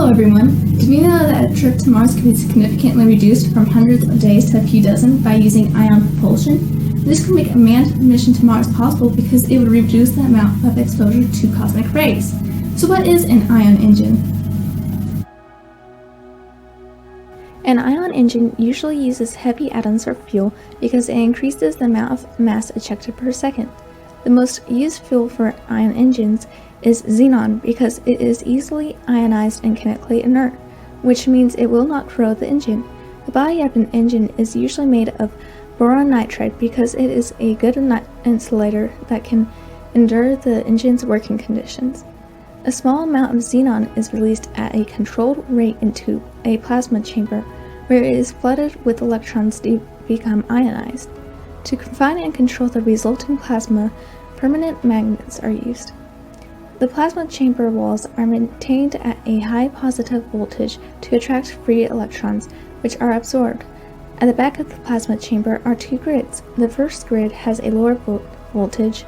everyone. Did you know that a trip to Mars can be significantly reduced from hundreds of days to a few dozen by using ion propulsion? This could make a manned mission to Mars possible because it would reduce the amount of exposure to cosmic rays. So what is an ion engine? An ion engine usually uses heavy atoms for fuel because it increases the amount of mass ejected per second. The most used fuel for ion engines is xenon because it is easily ionized and chemically inert, which means it will not corrode the engine. The body of an engine is usually made of boron nitride because it is a good insulator that can endure the engine's working conditions. A small amount of xenon is released at a controlled rate into a plasma chamber, where it is flooded with electrons to become ionized. To confine and control the resulting plasma, permanent magnets are used. The plasma chamber walls are maintained at a high positive voltage to attract free electrons, which are absorbed. At the back of the plasma chamber are two grids. The first grid has a lower voltage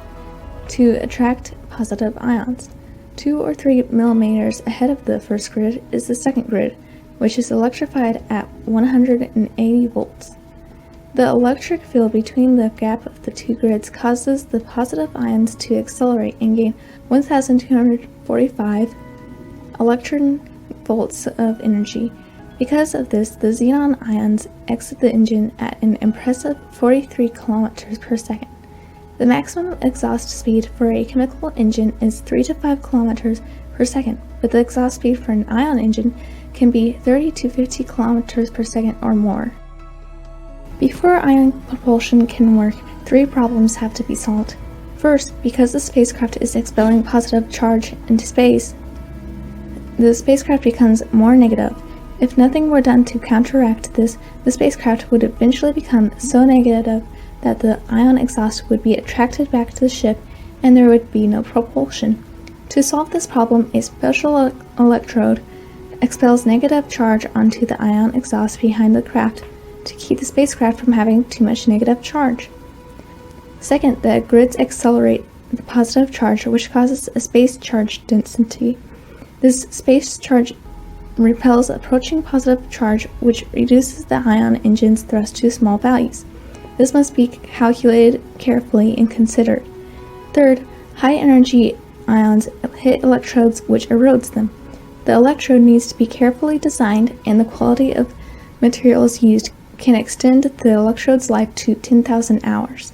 to attract positive ions. 2 or 3 millimeters ahead of the first grid is the second grid, which is electrified at 180 volts. The electric field between the gap of the two grids causes the positive ions to accelerate and gain 1,245 electron volts of energy. Because of this, the xenon ions exit the engine at an impressive 43 kilometers per second. The maximum exhaust speed for a chemical engine is 3 to 5 kilometers per second, but the exhaust speed for an ion engine can be 30 to 50 kilometers per second or more. Before ion propulsion can work, 3 problems have to be solved. First, because the spacecraft is expelling positive charge into space, the spacecraft becomes more negative. If nothing were done to counteract this, the spacecraft would eventually become so negative that the ion exhaust would be attracted back to the ship and there would be no propulsion. To solve this problem, a special electrode expels negative charge onto the ion exhaust behind the craft to keep the spacecraft from having too much negative charge. Second, the grids accelerate the positive charge, which causes a space charge density. This space charge repels approaching positive charge, which reduces the ion engine's thrust to small values. This must be calculated carefully and considered. Third, high energy ions hit electrodes, which erodes them. The electrode needs to be carefully designed, and the quality of materials used can extend the electrode's life to 10,000 hours.